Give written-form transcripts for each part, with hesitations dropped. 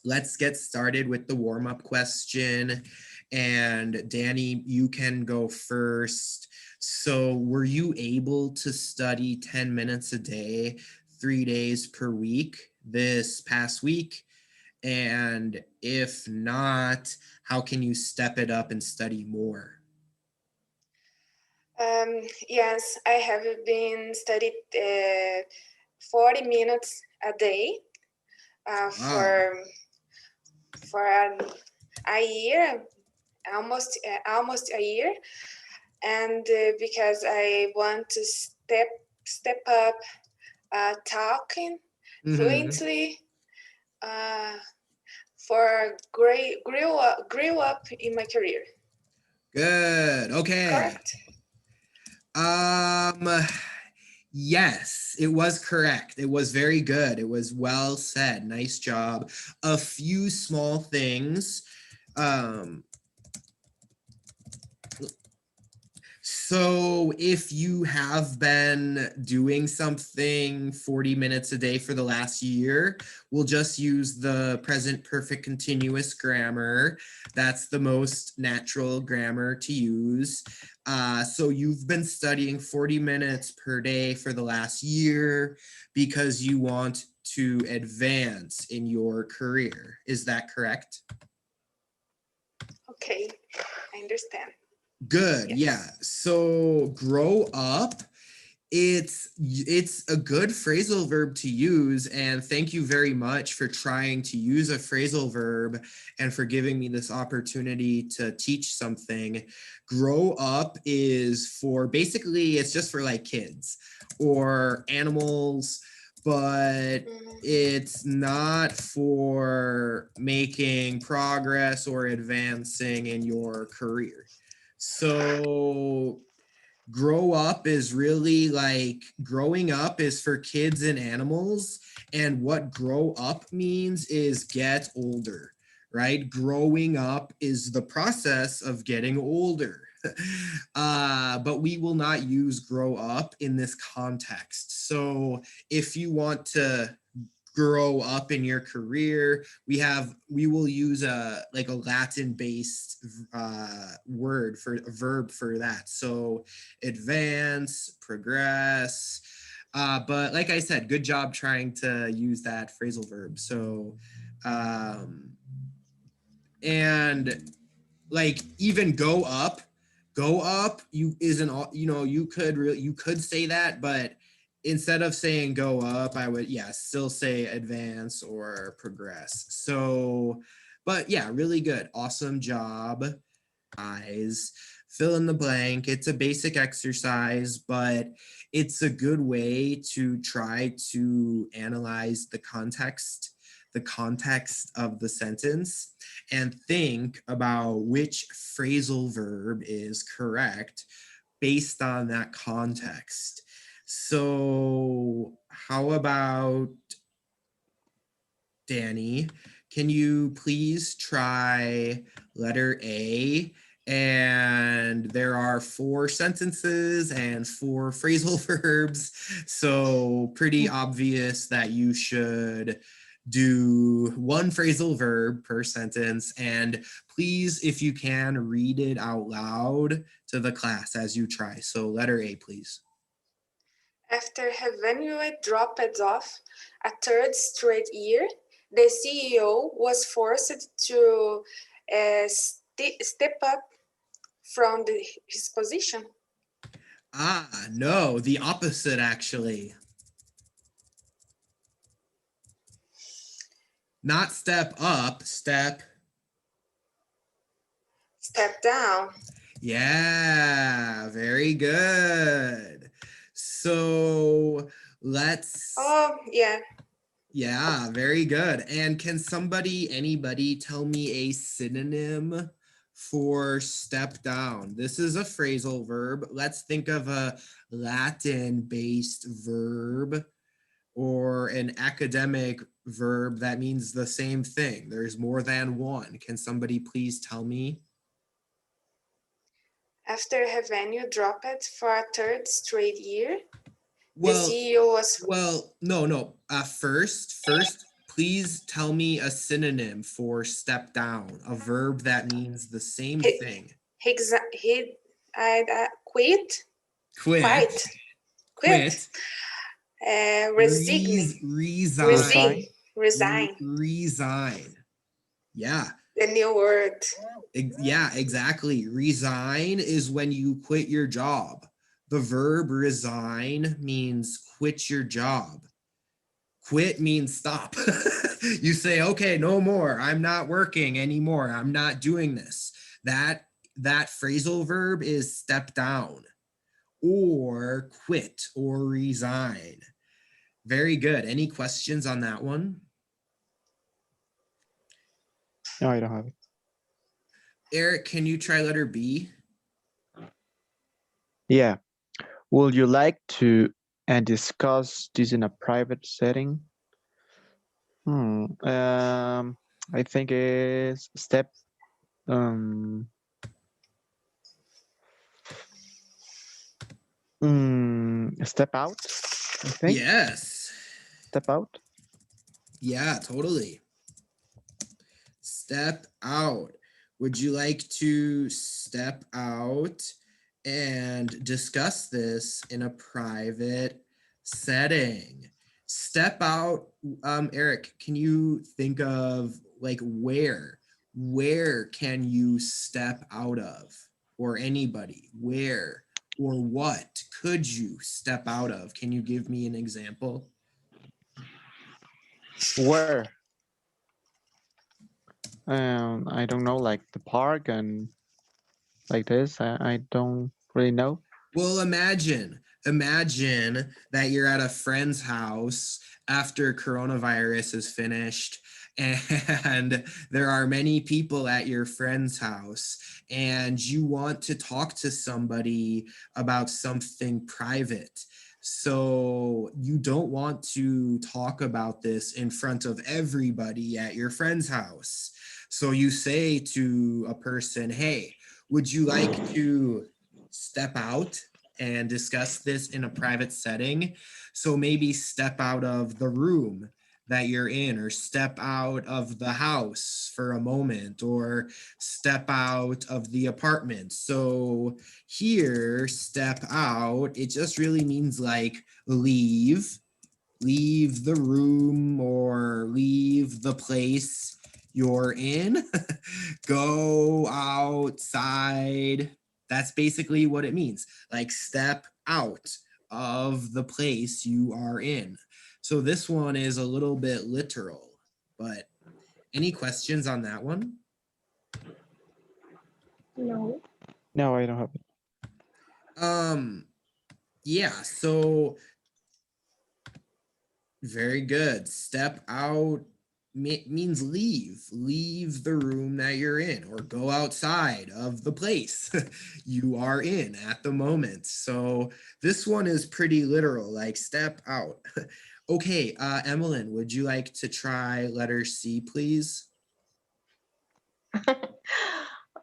let's get started with the warm-up question. And Danny, you can go first. So were you able to study 10 minutes a day, 3 days per week this past week? And if not, how can you step it up and study more? Yes, I have been studied 40 minutes a day Wow. for a year, almost a year, and because I want to step up talking Mm-hmm. fluently uh, for grew up in my career. Good. Okay. Correct. Um, yes, it was correct. It was very good. It was well said. Nice job. A few small things. Um, So if you have been doing something 40 minutes a day for the last year, we'll just use the present perfect continuous grammar. That's the most natural grammar to use. So you've been studying 40 minutes per day for the last year because you want to advance in your career. Is that correct? Okay, I understand. Good. Yeah. Yes. So grow up, it's a good phrasal verb to use, and thank you very much for trying to use a phrasal verb and for giving me this opportunity to teach something. Grow up is for basically it's just for like kids or animals, but Mhm. it's not for making progress or advancing in your career. So grow up is really like growing up is for kids and animals, and what grow up means is get older, right? Growing up is the process of getting older. But we will not use grow up in this context. So if you want to grow up in your career, we will use a like a Latin based word for a verb for that. So advance, progress. But like I said, good job trying to use that phrasal verb. So um and like even go up you isn't all, you could really you could say that, but instead of saying go up, I would, yeah, still say advance or progress. So but yeah, really good, awesome job, guys. Fill in the blank. It's a basic exercise, but it's a good way to try to analyze the context of the sentence, and think about which phrasal verb is correct based on that context. So, how about Danny? Can you please try letter A? And there are 4 sentences and 4 phrasal verbs. So, pretty obvious that you should do 1 phrasal verb per sentence. And please, if you can, read it out loud to the class as you try. So, letter A, please. After having dropped off a third straight year, the CEO was forced to step up from his position. No, the opposite actually. Not step up, step. Step down. Yeah, very good. So let's, Oh, yeah. yeah, very good. And can anybody tell me a synonym for step down? This is a phrasal verb. Let's think of a Latin based verb or an academic verb that means the same thing. There's more than one. Can somebody please tell me? After having dropped for a third straight year, the Well, CEO was. no. First, Please tell me a synonym for step down, a verb that means the same He, thing. he quit. Quit. Quit. Resign. Resign. Resign. Resign. Yeah. The new word. Yeah, exactly. Resign is when you quit your job. The verb resign means quit your job. Quit means stop. You say, okay, no more. I'm not working anymore. I'm not doing this. That phrasal verb is step down or quit or resign. Very good. Any questions on that one? No, I don't have it. Eric, can you try letter B? Yeah. Would you like to discuss this in a private setting? I think it's step step out, I think. Yes. Step out. Yeah, totally. Step out. Would you like to step out and discuss this in a private setting? Step out. Eric, can you think of like where can you step out of? Or anybody, where or what could you step out of? Can you give me an example? Where? I don't know, like the park and like this. I don't really know. Well, imagine that you're at a friend's house after coronavirus is finished and there are many people at your friend's house and you want to talk to somebody about something private. So you don't want to talk about this in front of everybody at your friend's house. So you say to a person, hey, would you like to step out and discuss this in a private setting? So maybe step out of the room that you're in, or step out of the house for a moment, or step out of the apartment. So here, step out, it just really means like leave the room or leave the place you're in. Go outside. That's basically what it means. Like step out of the place you are in. So this one is a little bit literal, but any questions on that one? No. No, I don't have it. Yeah, so very good. Step out means leave the room that you're in, or go outside of the place you are in at the moment. So this one is pretty literal, like step out. Okay, Emmeline, would you like to try letter C, please?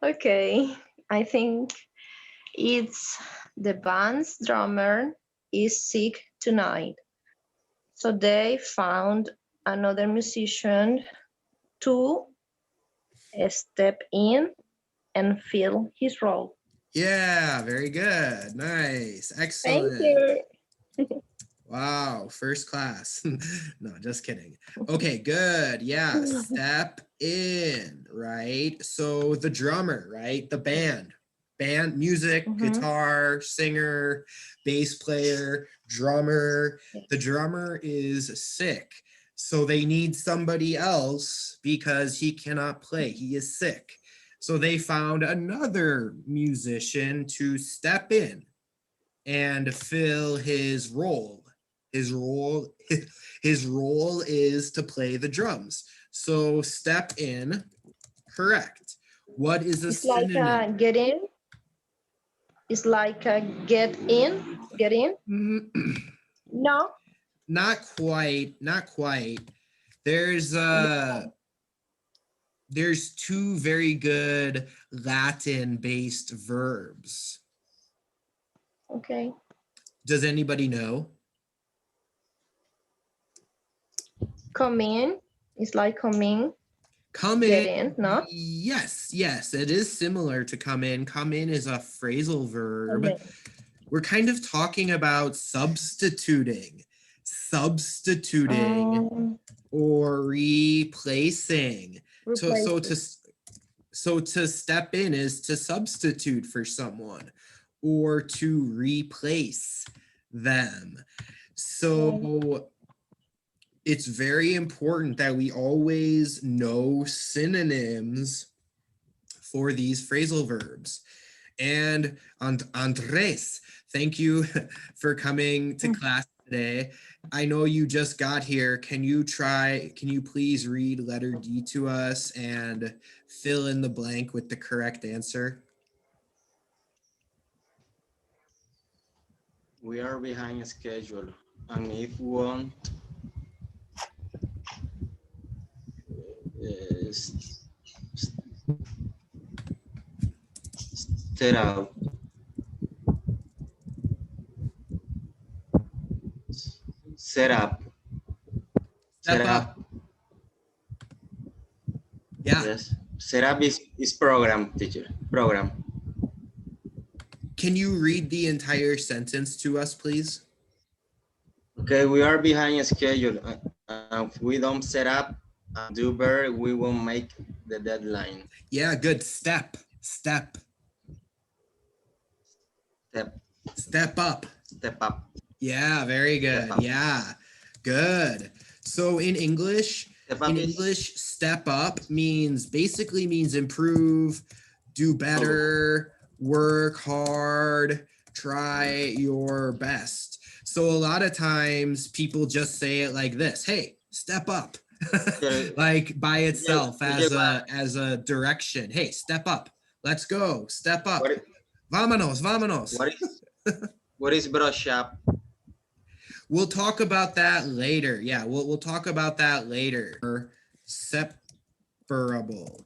Okay, I think it's the band's drummer is sick tonight. So they found another musician to step in and fill his role. Yeah, very good. Nice. Thank Excellent. you. Wow, first class. No, just kidding. Okay, good. Yeah, step in, right? So the drummer, right? The band, music, guitar, singer, bass player, drummer. The drummer is sick. So they need somebody else because he cannot play. He is sick. So they found another musician to step in and fill his role. His role is to play the drums. So step in, correct. What is a It's like synonym? get in. It's like get in. Get in. No. Not quite. There's two very good Latin-based verbs. Okay. Does anybody know? Come in. It's like come in, Come get in. in, no? Yes, it is similar to come in. Come in is a phrasal verb. Okay. We're kind of talking about substituting or replacing. So to step in is to substitute for someone or to replace them. So it's very important that we always know synonyms for these phrasal verbs. And Andres, thank you for coming to class today. I know you just got here. Can you please read letter D to us and fill in the blank with the correct answer? We are behind schedule, and if we want set up, Step up. Yeah. Yes, set up is program, teacher. Program. Can you read the entire sentence to us, please? Okay, we are behind schedule. If we don't set up and do better, we will make the deadline. Yeah, good. Step up. Step up. Step up. Yeah, very good. Yeah, good. So in English, step up basically means improve, do better, work hard, try your best. So a lot of times people just say it like this: hey, step up. Like by itself as a direction. Hey, step up. Let's go. Step up. Vámonos. What is brush up? We'll talk about that later. Yeah, we'll talk about that later. Separable.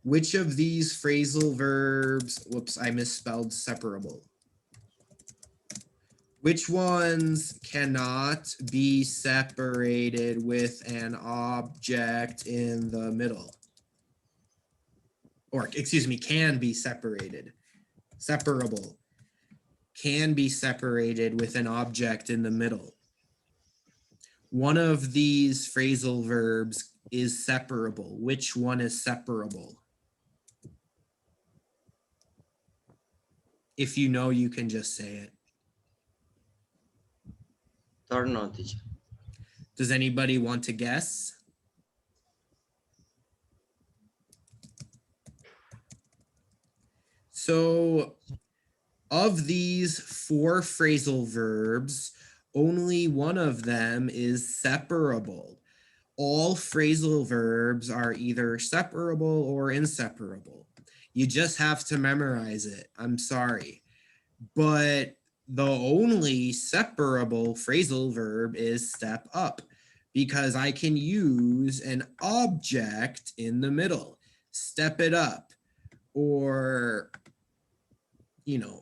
Which of these phrasal verbs, whoops, I misspelled separable. Which ones cannot be separated with an object in the middle? Or, excuse me, can be separated. Separable. Can be separated with an object in the middle. One of these phrasal verbs is separable. Which one is separable? If you know, you can just say it. Or not, teacher. Does anybody want to guess? So, of these 4 phrasal verbs, only one of them is separable. All phrasal verbs are either separable or inseparable. You just have to memorize it. I'm sorry. But the only separable phrasal verb is step up, because I can use an object in the middle. Step it up, or, you know,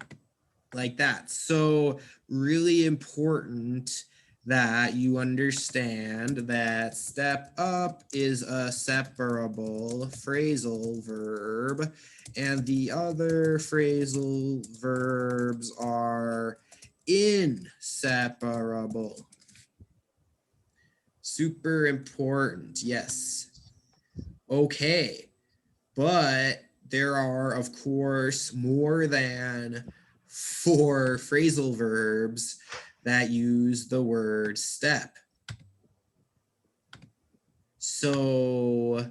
like that. So really important that you understand that step up is a separable phrasal verb, and the other phrasal verbs are inseparable. Super important, yes. Okay, but there are, of course, more than 4 phrasal verbs that use the word step. So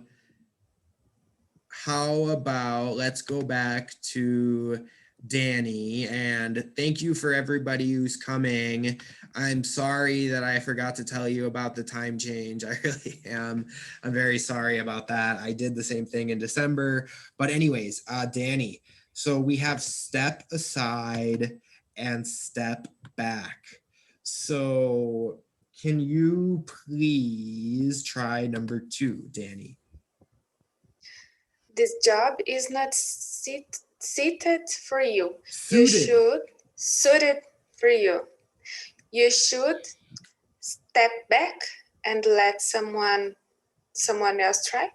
how about, let's go back to Danny, and thank you for everybody who's coming. I'm sorry that I forgot to tell you about the time change. I really am. I'm very sorry about that. I did the same thing in December. But anyways, Danny, so we have step aside and step back. So can you please try number 2, Danny? This job is not seated for you. Suited for you. You should step back and let someone someone else try?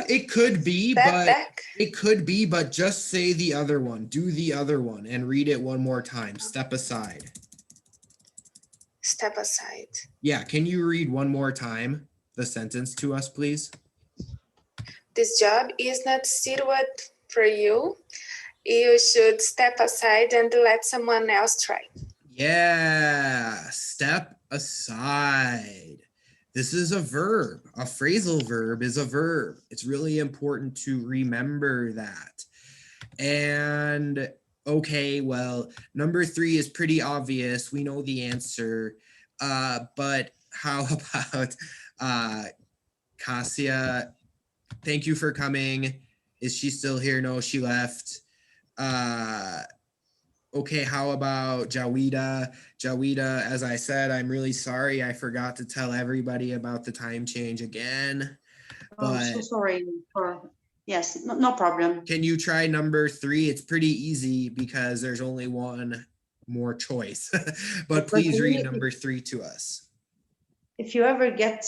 It could be, Step but back. it could be, but just say the other one. Do the other one and read it one more time. Step aside. Step aside. Yeah, can you read one more time the sentence to us, please? This job is not suited for you. You should step aside and let someone else try. Yeah, step aside. This is a verb. A phrasal verb is a verb. It's really important to remember that. And okay, well, number 3 is pretty obvious. We know the answer. But how about Kasia? Thank you for coming. Is she still here? No, she left. Okay, how about Jawida? Jawida, as I said, I'm really sorry. I forgot to tell everybody about the time change again. Oh, so But sorry for, yes, no problem. can you try number 3? It's pretty easy because there's only one more choice. But please read number 3 to us. If you ever get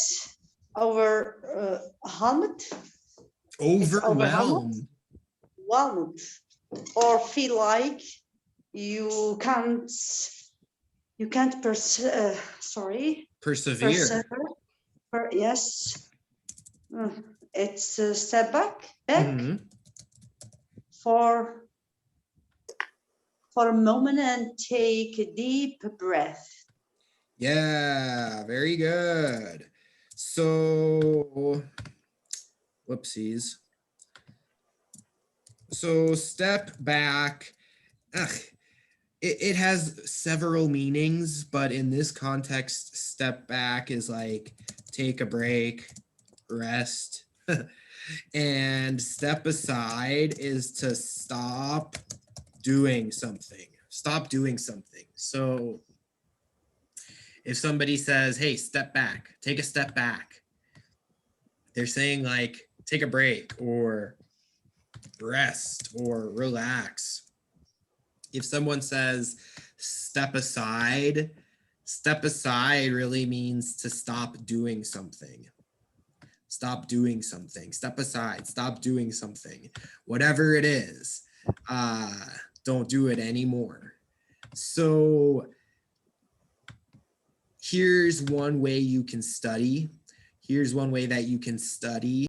over 100, Overwhelmed. or feel like you can't Persevere. Yes. It's a step back Mhm. for a moment and take a deep breath. Yeah, very good. So, whoopsies. So step back. It has several meanings, but in this context, step back is like take a break, rest. And step aside is to stop doing something. Stop doing something. So if somebody says, hey, step back, take a step back, they're saying like, take a break or rest or relax. If someone says step aside really means to stop doing something. Stop doing something. Step aside, stop doing something. Whatever it is, don't do it anymore. So here's one way you can study. Here's one way that you can study